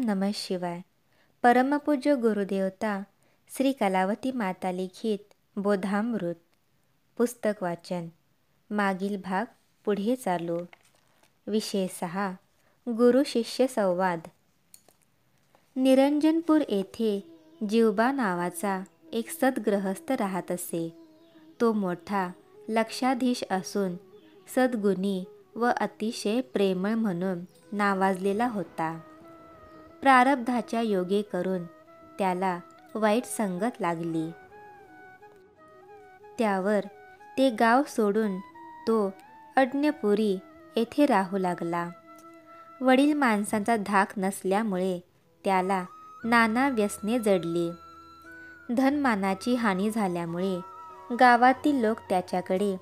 नमः शिवाय. परमपूज्य गुरुदेवता श्री कलावती माता लिखित बोधामृत पुस्तक वाचन. मागील भाग पुढे चालू. विषय 6. गुरु शिष्य संवाद. निरंजनपूर येथे जीवबा नावाचा एक सद्गृहस्थ राहत असे. तो मोठा लक्षाधीश असून सद्गुणी व अतिशय प्रेमळ म्हणून नावाजलेला होता. प्रारब्धाच्या योगे करून त्याला वाईट संगत लागली. त्यावर ते गाव सोडून तो अज्ञपुरी येथे राहू लागला. वडील माणसांचा धाक नसल्यामुळे त्याला नाना व्यसने जडली. धनमानाची हानी झाल्यामुळे गावातील लोक त्याच्याकडे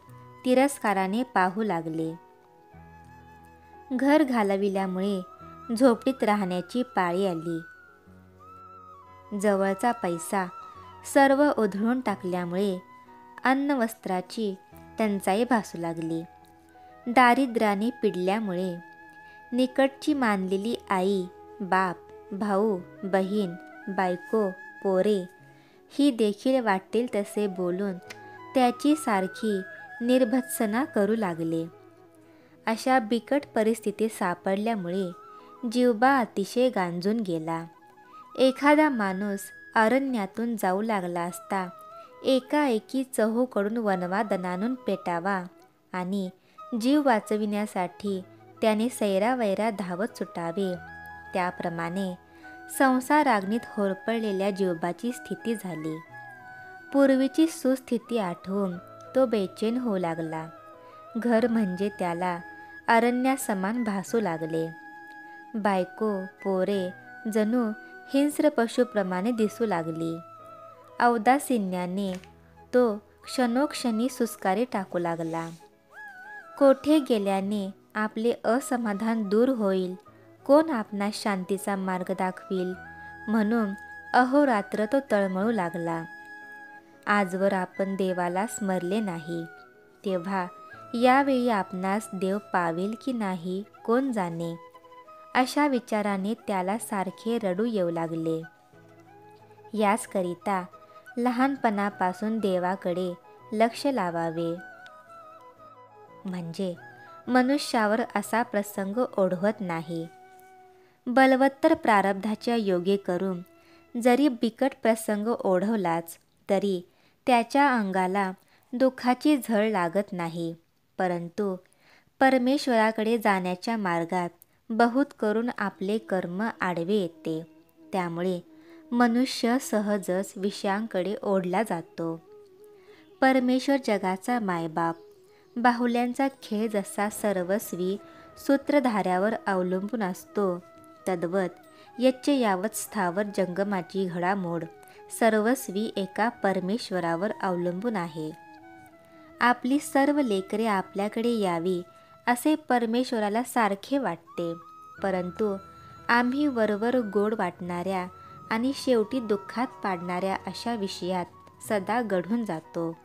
तिरस्काराने पाहू लागले. घर घालविल्यामुळे झोपडीत राहण्याची पाळी आली. जवळचा पैसा सर्व उधळून टाकल्यामुळे अन्न वस्त्राची टंचाई भासू लागली. दारिद्र्याने पिडल्यामुळे निकटची मानलेली आई, बाप, भाऊ, बहीण, बायको, पोरे ही देखील वाटेल तसे बोलून त्याची सारखी निर्भत्सना करू लागले. अशा बिकट परिस्थितीत सापडल्यामुळे जीवबा अतिशय गांजून गेला. एखादा माणूस अरण्यातून जाऊ लागला असता एकाएकी चहूकडून वनवाद आणून पेटावा आणि जीव वाचविण्यासाठी त्याने सैरावैरा धावत सुटावे, त्याप्रमाणे संसाराग्नीत होरपळलेल्या जीवबाची स्थिती झाली. पूर्वीची सुस्थिती आठवून तो बेचैन होऊ लागला. घर म्हणजे त्याला अरण्यासमान भासू लागले. बायको, पोरे जणू हिंस्र पशुप्रमाणे दिसू लागली. औदासिन्याने तो क्षणोक्षणी सुस्कारे टाकू लागला. कोठे गेल्याने आपले असमाधान दूर होईल, कोण आपणास शांतीचा मार्ग दाखवील म्हणून अहोरात्र तो तळमळू लागला. आजवर आपण देवाला स्मरले नाही, तेव्हा यावेळी आपणास देव पावेल की नाही कोण जाणे, अशा विचाराने त्याला सारखे रडू येऊ लागले. याचकरिता लहानपणापासून देवाकडे लक्ष लावावे. म्हणजे मनुष्यावर असा प्रसंग ओढवत नाही. बलवत्तर प्रारब्धाच्या योगे करून जरी बिकट प्रसंग ओढवलाच तरी त्याच्या अंगाला दुःखाची झळ लागत नाही. परंतु परमेश्वराकडे जाण्याच्या मार्गात बहुत करून आपले कर्म आडवे येते. त्यामुळे मनुष्य सहजच विषयांकडे ओढला जातो. परमेश्वर जगाचा मायबाप, बाहुल्यांचा खेळ जसा सर्वस्वी सूत्रधाऱ्यावर अवलंबून असतो, तद्वत यच्च यावत स्थावर जंगमाची घडामोड सर्वस्वी एका परमेश्वरावर अवलंबून आहे. आपली सर्व लेकरे आपल्याकडे यावी असे परमेश्वराला सारखे वाटते, परंतु आम्ही वरवर गोड वाटणाऱ्या आणि शेवटी दुःखात पाडणाऱ्या अशा विषयात सदा गढून जातो.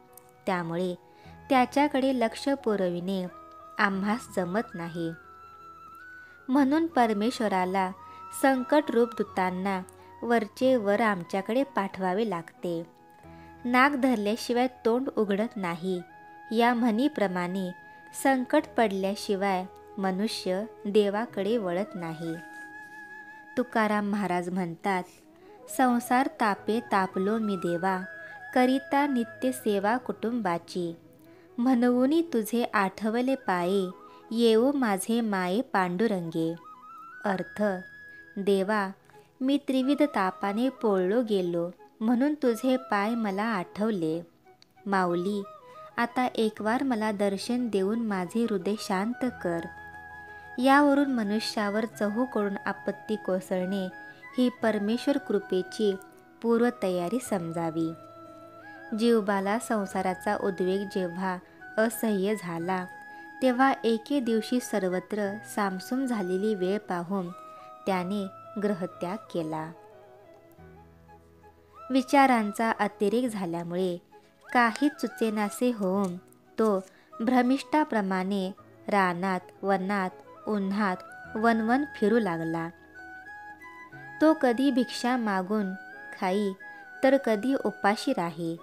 त्यामुळे त्याच्याकडे लक्ष पुरविणे आम्हास जमत नाही. म्हणून परमेश्वराला संकटरूप दूतांना वरचे वर आमच्याकडे पाठवावे लागते. नाक धरल्याशिवाय तोंड उघडत नाही, या म्हणीप्रमाणे संकट पडल्याशिवाय मनुष्य देवाकडे वळत नाही. तुकाराम महाराज म्हणतात, संसार तापे तापलो मी देवा, करिता नित्य सेवा कुटुंबाची. म्हणूनी तुझे आठवले पाये, येवो माझे माये पांडुरंगे. अर्थ, देवा मी त्रिविध तापाने पोळलो गेलो, म्हणून तुझे पाय मला आठवले. माऊली आता एकवार मला दर्शन देऊन माझे हृदय शांत कर. यावरून मनुष्यावर चहूकडून आपत्ती कोसळणे ही परमेश्वर कृपेची पूर्वतयारी समजावी. जीवबाला संसाराचा उद्वेग जेव्हा असह्य झाला, तेव्हा एके दिवशी सर्वत्र सामसूम झालेली वेळ पाहून त्याने गृहत्याग केला. विचारांचा अतिरेक झाल्यामुळे काहीच सुचेनासे होऊन तो भ्रमिष्ठाप्रमाणे रानात, वनात, उन्हात वणवण फिरू लागला. तो कधी भिक्षा मागून खाई तर कधी उपाशी राही,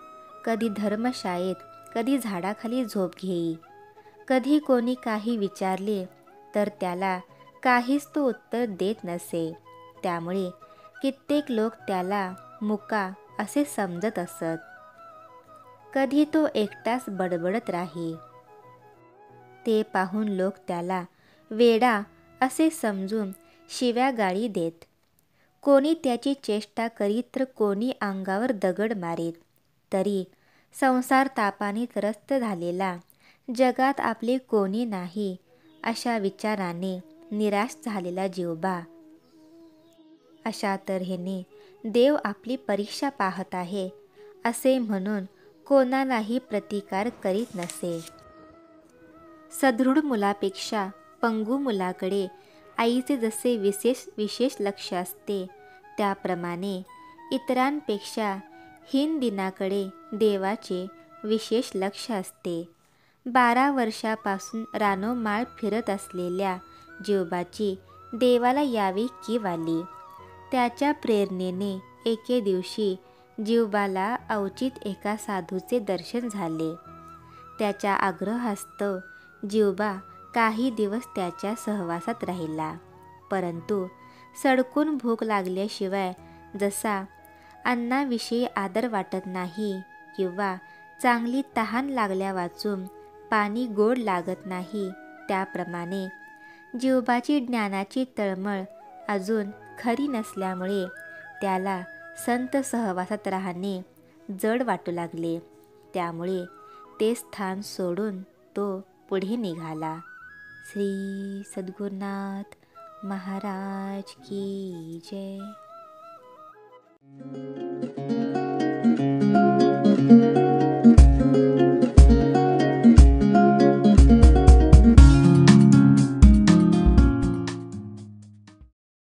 कधी धर्मशाळेत कधी झाडाखाली झोप घेई. कधी कोणी काही विचारले तर त्याला काहीच तो उत्तर देत नसे. त्यामुळे कित्येक लोक त्याला मुका असे समजत असत. कधी तो एकटाच बडबडत राही. ते पाहून लोक त्याला वेडा असे समजून शिव्या गाळी देत. कोणी त्याची चेष्टा करीत तर कोणी अंगावर दगड मारीत. तरी संसार तापाने त्रस्त झालेला, जगात आपले कोणी नाही अशा विचाराने निराश झालेला जिवबा, अशा तऱ्हेने देव आपली परीक्षा पाहत आहे असे म्हणून कोणालाही प्रतिकार करीत नसे. सदृढ मुलापेक्षा पंगू मुलाकडे आईचे जसे विशेष लक्ष असते, त्याप्रमाणे इतरांपेक्षा हीन दिनाकडे देवाचे विशेष लक्ष असते. 12 वर्षापासून रानोमाळ फिरत असलेल्या जिवबाची देवाला यावी कीव आली. त्याच्या प्रेरणेने एके दिवशी जिवबाला अवचित एका साधूचे दर्शन झाले. त्याच्या आग्रहास्तव जिवबा काही दिवस त्याच्या सहवासात राहिला. परंतु सडकून भूक लागल्याशिवाय जसा अन्नाविषयी आदर वाटत नाही किंवा चांगली तहान लागल्यावाचून पाणी गोड लागत नाही, त्याप्रमाणे जिवबाची ज्ञानाची तळमळ अजून खरी नसल्यामुळे त्याला संत सहवासात राहणे जड वाटू लागले. त्यामुळे ते स्थान सोडून तो पुढे निघाला. श्री सद्गुरुनाथ महाराज की जय.